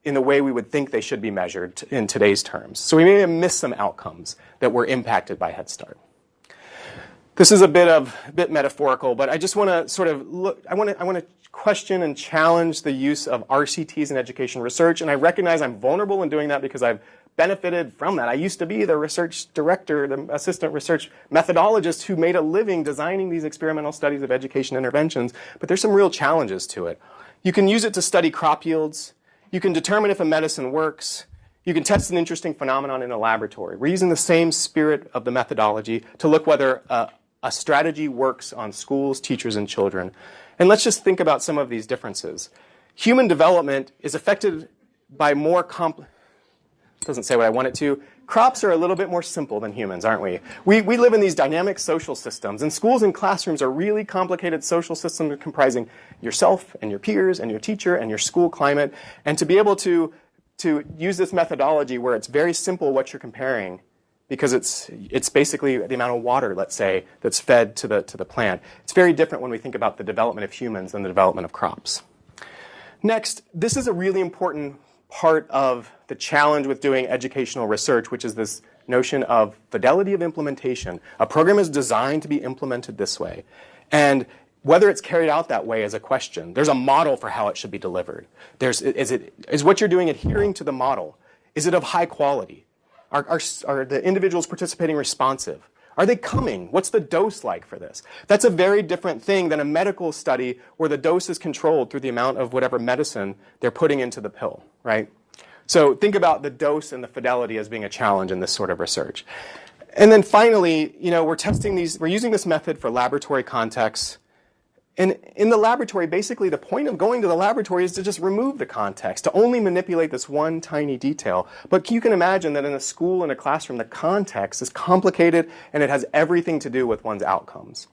in the way we would think they should be measured in today's terms. So we may have missed some outcomes that were impacted by Head Start. This is a bit metaphorical, but I just want to sort of look, I want to question and challenge the use of RCTs in education research, and I recognize I'm vulnerable in doing that because I've benefited from that. I used to be the research director, the assistant research methodologist who made a living designing these experimental studies of education interventions, but there's some real challenges to it. You can use it to study crop yields. You can determine if a medicine works. You can test an interesting phenomenon in a laboratory. We're using the same spirit of the methodology to look whether a strategy works on schools, teachers, and children. And let's just think about some of these differences. Human development is affected by more doesn't say what I want it to. Crops are a little bit more simple than humans, aren't we? We live in these dynamic social systems, and schools and classrooms are really complicated social systems comprising yourself and your peers and your teacher and your school climate. And to be able to use this methodology where it's very simple what you're comparing, because it's basically the amount of water, let's say, that's fed to the plant. It's very different when we think about the development of humans than the development of crops. Next, this is a really important part of the challenge with doing educational research, which is this notion of fidelity of implementation. A program is designed to be implemented this way. And whether it's carried out that way is a question. There's a model for how it should be delivered. Is what you're doing adhering to the model? Is it of high quality? Are the individuals participating responsive? Are they coming? What's the dose like for this? That's a very different thing than a medical study where the dose is controlled through the amount of whatever medicine they're putting into the pill, right? So think about the dose and the fidelity as being a challenge in this sort of research. And then finally, we're using this method for laboratory contexts. And in the laboratory, basically the point of going to the laboratory is to just remove the context, to only manipulate this one tiny detail. But you can imagine that in a school and a classroom, the context is complicated and it has everything to do with one's outcomes.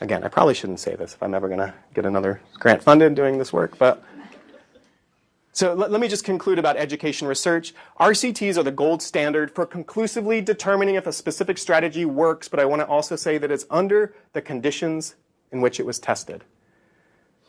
Again, I probably shouldn't say this if I'm ever going to get another grant funded doing this work. So let me just conclude about education research. RCTs are the gold standard for conclusively determining if a specific strategy works, but I want to also say that it's under the conditions in which it was tested.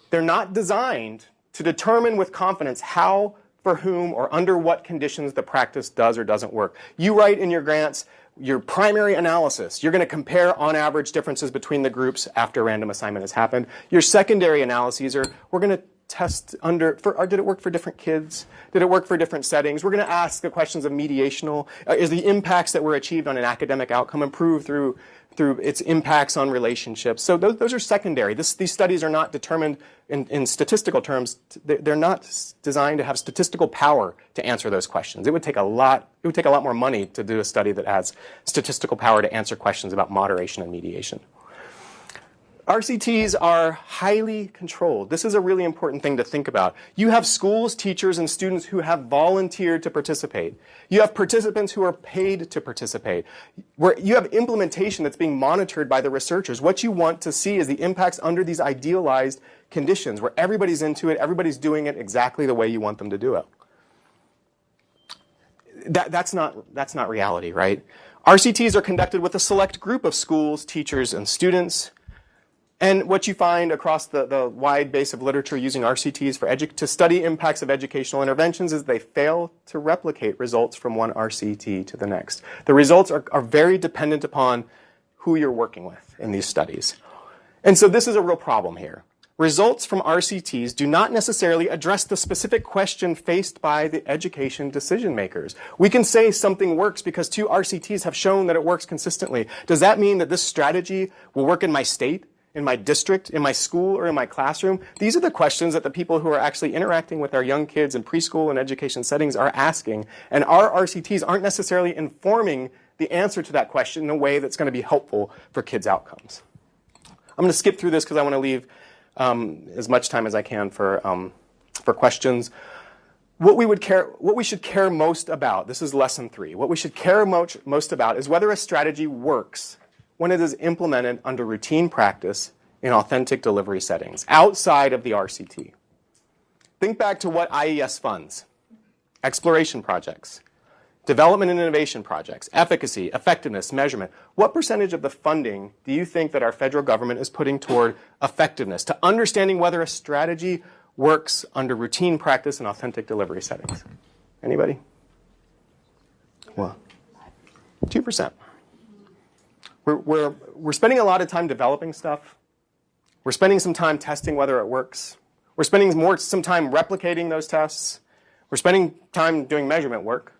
They're not designed to determine with confidence how, for whom, or under what conditions the practice does or doesn't work. You write in your grants your primary analysis. You're going to compare on average differences between the groups after random assignment has happened. Your secondary analyses are, we're going to test did it work for different kids? Did it work for different settings? We're going to ask the questions of mediational. Is the impacts that were achieved on an academic outcome improved through its impacts on relationships? So those are secondary. These studies are not determined in statistical terms. They're not designed to have statistical power to answer those questions. It would take a lot more money to do a study that has statistical power to answer questions about moderation and mediation. RCTs are highly controlled. This is a really important thing to think about. You have schools, teachers, and students who have volunteered to participate. You have participants who are paid to participate. You have implementation that's being monitored by the researchers. What you want to see is the impacts under these idealized conditions where everybody's into it, everybody's doing it exactly the way you want them to do it. That's not reality, right? RCTs are conducted with a select group of schools, teachers, and students. And what you find across the wide base of literature using RCTs to study impacts of educational interventions is they fail to replicate results from one RCT to the next. The results are very dependent upon who you're working with in these studies. And so this is a real problem here. Results from RCTs do not necessarily address the specific question faced by the education decision makers. We can say something works because 2 RCTs have shown that it works consistently. Does that mean that this strategy will work in my state, in my district, in my school, or in my classroom? These are the questions that the people who are actually interacting with our young kids in preschool and education settings are asking. And our RCTs aren't necessarily informing the answer to that question in a way that's going to be helpful for kids' outcomes. I'm going to skip through this because I want to leave as much time as I can for questions. What we should care most about, this is lesson 3, what we should care most about is whether a strategy works when it is implemented under routine practice in authentic delivery settings, outside of the RCT. Think back to what IES funds: exploration projects, development and innovation projects, efficacy, effectiveness, measurement. What percentage of the funding do you think that our federal government is putting toward effectiveness, to understanding whether a strategy works under routine practice in authentic delivery settings? Anybody? Well, 2%. We're spending a lot of time developing stuff. We're spending some time testing whether it works. We're spending some time replicating those tests. We're spending time doing measurement work.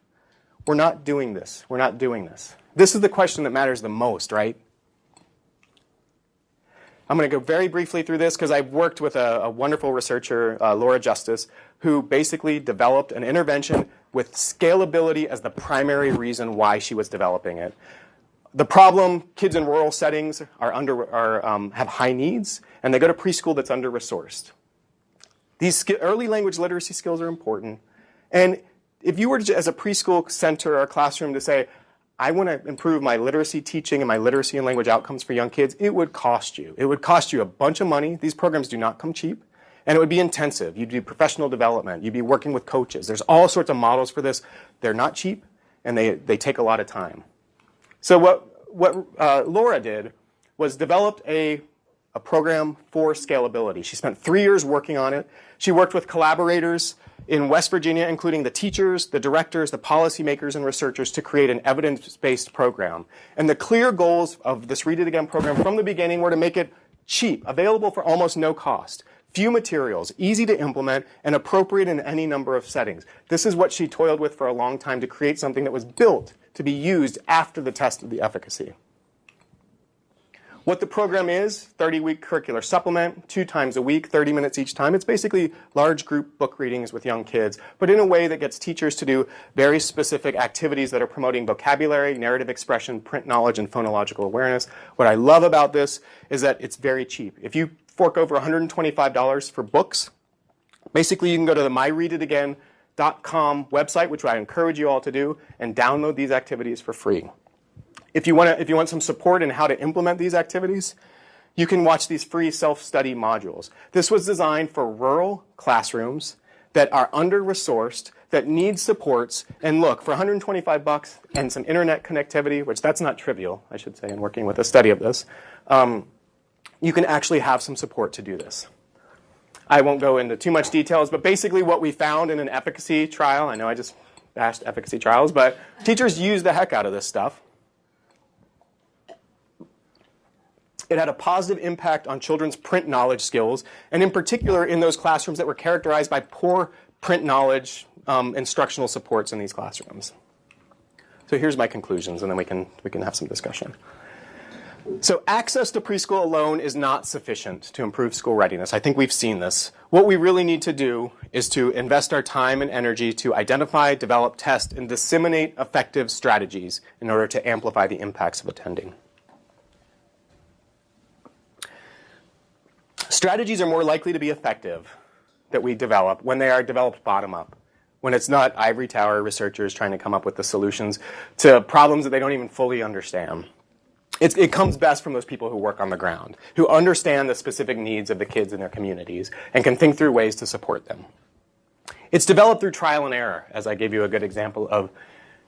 We're not doing this. We're not doing this. This is the question that matters the most, right? I'm going to go very briefly through this because I've worked with a wonderful researcher, Laura Justice, who basically developed an intervention with scalability as the primary reason why she was developing it. The problem: kids in rural settings have high needs, and they go to preschool that's under-resourced. These early language literacy skills are important. And if you were to, as a preschool center or classroom, to say, I want to improve my literacy teaching and my literacy and language outcomes for young kids, it would cost you. It would cost you a bunch of money. These programs do not come cheap. And it would be intensive. You'd do professional development. You'd be working with coaches. There's all sorts of models for this. They're not cheap, and they take a lot of time. So what Laura did was developed a program for scalability. She spent 3 years working on it. She worked with collaborators in West Virginia, including the teachers, the directors, the policymakers, and researchers, to create an evidence-based program. And the clear goals of this Read It Again program from the beginning were to make it cheap, available for almost no cost, few materials, easy to implement, and appropriate in any number of settings. This is what she toiled with for a long time to create something that was built to be used after the test of the efficacy. What the program is, 30-week curricular supplement, 2 times a week, 30 minutes each time. It's basically large group book readings with young kids, but in a way that gets teachers to do very specific activities that are promoting vocabulary, narrative expression, print knowledge, and phonological awareness. What I love about this is that it's very cheap. If you fork over $125 for books, basically you can go to the myreaditagain.com website, which I encourage you all to do, and download these activities for free. If you want some support in how to implement these activities, you can watch these free self-study modules. This was designed for rural classrooms that are under-resourced, that need supports. And look, for $125 and some internet connectivity, which that's not trivial, I should say, in working with a study of this, you can actually have some support to do this. I won't go into too much details, but basically what we found in an efficacy trial, I know I just bashed efficacy trials, but teachers use the heck out of this stuff. It had a positive impact on children's print knowledge skills, and in particular in those classrooms that were characterized by poor print knowledge instructional supports in these classrooms. So here's my conclusions, and then we can have some discussion. So access to preschool alone is not sufficient to improve school readiness. I think we've seen this. What we really need to do is to invest our time and energy to identify, develop, test, and disseminate effective strategies in order to amplify the impacts of attending. Strategies are more likely to be effective that we develop when they are developed bottom up, when it's not ivory tower researchers trying to come up with the solutions to problems that they don't even fully understand. It comes best from those people who work on the ground, who understand the specific needs of the kids in their communities and can think through ways to support them. It's developed through trial and error, as I gave you a good example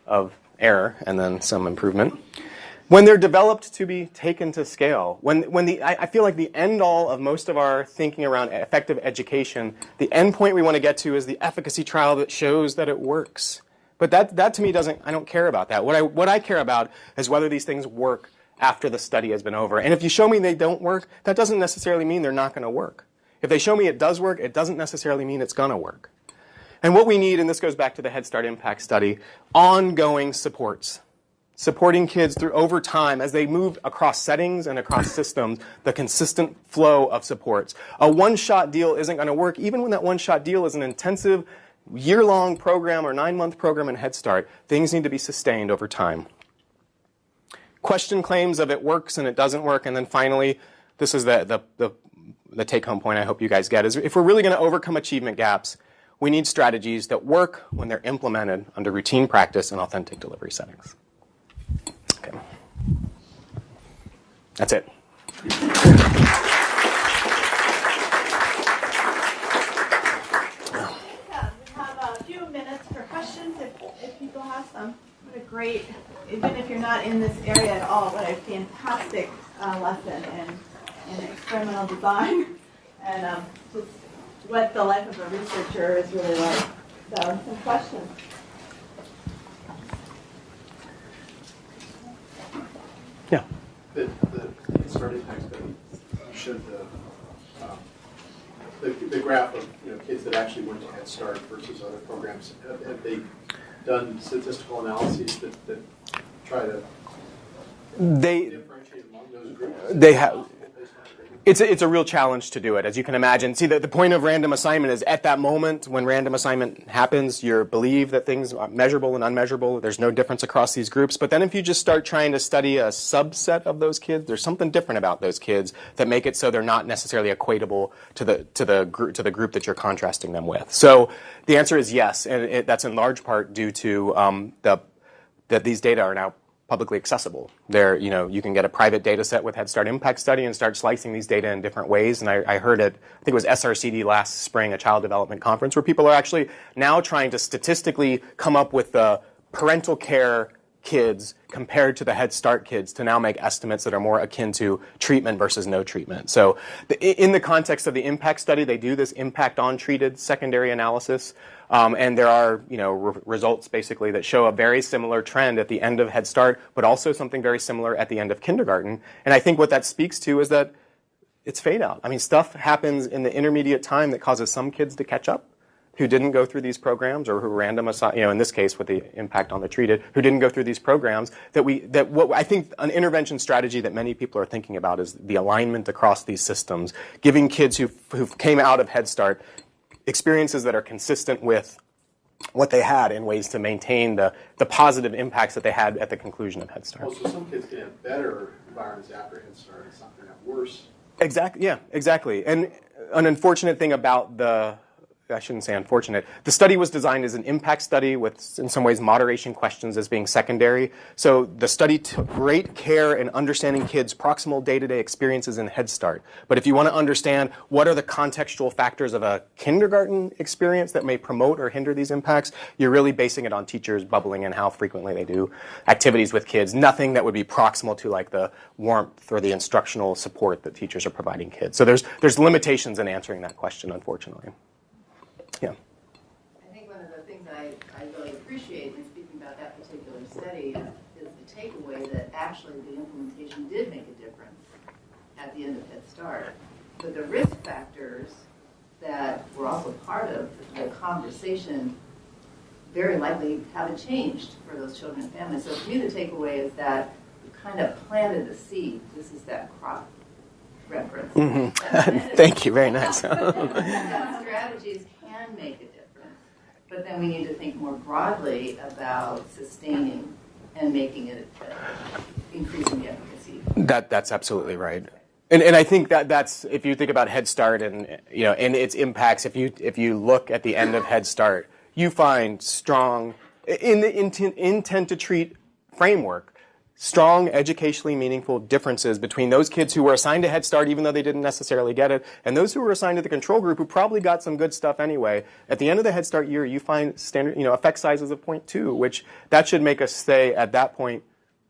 of error and then some improvement. When they're developed to be taken to scale, I feel like the end all of most of our thinking around effective education, the end point we want to get to is the efficacy trial that shows that it works. But that to me I don't care about that. What I care about is whether these things work after the study has been over. And if you show me they don't work, that doesn't necessarily mean they're not going to work. If they show me it does work, it doesn't necessarily mean it's going to work. And what we need, and this goes back to the Head Start Impact Study, ongoing supports. Supporting kids through over time as they move across settings and across systems, the consistent flow of supports. A one-shot deal isn't going to work, even when that one-shot deal is an intensive year-long program or 9-month program in Head Start. Things need to be sustained over time. Question claims of it works and it doesn't work, and then finally, this is the take-home point I hope you guys get, is if we're really going to overcome achievement gaps, we need strategies that work when they're implemented under routine practice and authentic delivery settings. Okay. That's it. Yeah, we have a few minutes for questions if people have some. What a great, even if you're not in this area at all, what a fantastic lesson in experimental design and just what the life of a researcher is really like. So, some questions. Yeah. The Start Impact study showed the graph of kids that actually went to Head Start versus other programs. Have they done statistical analyses that try to differentiate among those groups? They have. It's a real challenge to do it, as you can imagine. See, the point of random assignment is at that moment when random assignment happens, you believe that things are measurable and unmeasurable. There's no difference across these groups. But then if you just start trying to study a subset of those kids, there's something different about those kids that make it so they're not necessarily equatable to the group that you're contrasting them with. So the answer is yes, and that's in large part due to that these data are now publicly accessible. You can get a private data set with Head Start Impact Study and start slicing these data in different ways. And I heard I think it was SRCD last spring, a child development conference, where people are actually now trying to statistically come up with the parental care kids compared to the Head Start kids to now make estimates that are more akin to treatment versus no treatment. So in the context of the impact study, they do this impact on treated secondary analysis. And there are results basically that show a very similar trend at the end of Head Start, but also something very similar at the end of kindergarten. And I think what that speaks to is that it's fade out. I mean, stuff happens in the intermediate time that causes some kids to catch up. who didn't go through these programs, or who random assign, in this case with the impact on the treated, who didn't go through these programs, what I think an intervention strategy that many people are thinking about is the alignment across these systems, giving kids who came out of Head Start experiences that are consistent with what they had in ways to maintain the positive impacts that they had at the conclusion of Head Start. Oh, so some kids can have better environments after Head Start and some can have worse. Exactly. Yeah, exactly. And an unfortunate thing about I shouldn't say unfortunate. The study was designed as an impact study with, in some ways, moderation questions as being secondary. So the study took great care in understanding kids' proximal day-to-day experiences in Head Start. But if you want to understand what are the contextual factors of a kindergarten experience that may promote or hinder these impacts, you're really basing it on teachers bubbling and how frequently they do activities with kids. Nothing that would be proximal to like the warmth or the instructional support that teachers are providing kids. So there's limitations in answering that question, unfortunately. Yeah. I think one of the things I really appreciate in speaking about that particular study is the takeaway that actually the implementation did make a difference at the end of Head Start. But the risk factors that were also part of the conversation very likely haven't changed for those children and families. So for me, the takeaway is that you kind of planted the seed. This is that crop reference. Mm-hmm. Thank you. Very nice. Strategies can make a difference, but then we need to think more broadly about sustaining and making it increasing the efficacy. That's absolutely right. And I think that's, if you think about Head Start and and its impacts, if you look at the end of Head Start, you find strong in the intent to treat framework, strong educationally meaningful differences between those kids who were assigned to Head Start even though they didn't necessarily get it, and those who were assigned to the control group who probably got some good stuff anyway. At the end of the Head Start year, you find standard, effect sizes of 0.2, which that should make us say at that point,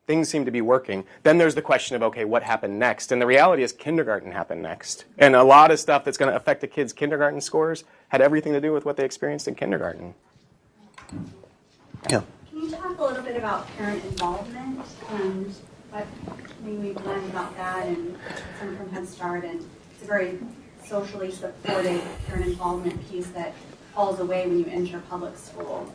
things seem to be working. Then there's the question of, okay, what happened next? And the reality is kindergarten happened next. And a lot of stuff that's going to affect a kid's kindergarten scores had everything to do with what they experienced in kindergarten. Yeah. Can you talk a little bit about parent involvement and what we've learned about that and some from Head Start? And it's a very socially supported parent involvement piece that falls away when you enter public school.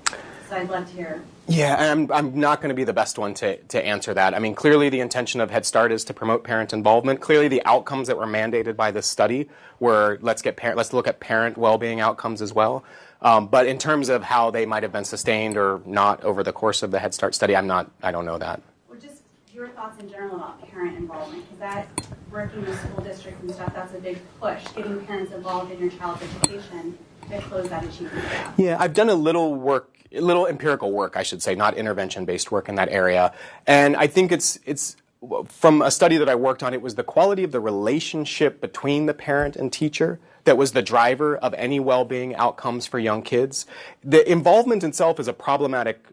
So I'd love to hear. Yeah, I'm not going to be the best one to answer that. I mean, clearly the intention of Head Start is to promote parent involvement. Clearly the outcomes that were mandated by this study were let's look at parent well-being outcomes as well. But in terms of how they might have been sustained or not over the course of the Head Start study, I don't know that. Well, just your thoughts in general about parent involvement, because that, working with school districts and stuff, that's a big push, getting parents involved in your child's education to close that achievement gap. Yeah, I've done a little empirical work, I should say, not intervention-based work in that area. And I think it's from a study that I worked on, it was the quality of the relationship between the parent and teacher that was the driver of any well-being outcomes for young kids. The involvement itself is a problematic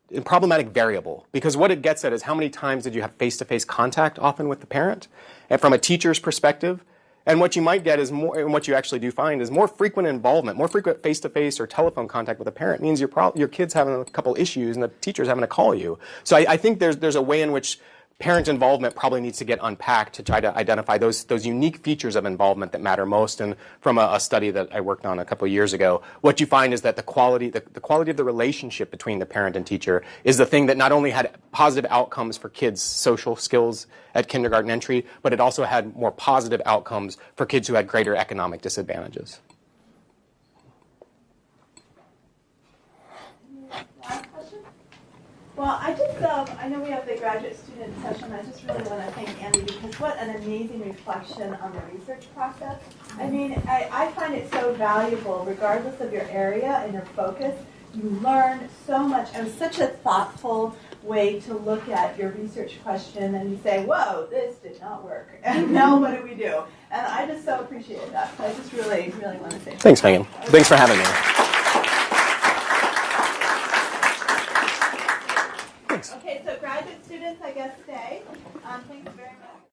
variable, because what it gets at is how many times did you have face-to-face contact often with the parent, and from a teacher's perspective. And what you might get is more, and what you actually do find is more frequent involvement, more frequent face-to-face or telephone contact with a parent means your kid's having a couple issues and the teacher's having to call you. So I think there's a way in which parent involvement probably needs to get unpacked to try to identify those unique features of involvement that matter most. And from a study that I worked on a couple of years ago, what you find is that the quality of the relationship between the parent and teacher is the thing that not only had positive outcomes for kids' social skills at kindergarten entry, but it also had more positive outcomes for kids who had greater economic disadvantages. Well, I know we have the graduate student session. I just really want to thank Andy because what an amazing reflection on the research process. I mean, I find it so valuable regardless of your area and your focus. You learn so much. It was such a thoughtful way to look at your research question and you say, whoa, this did not work. And now what do we do? And I just so appreciate that. So I just really, really want to say thanks, Megan. Thanks for having me. Okay, so graduate students, I guess, stay. Thanks very much.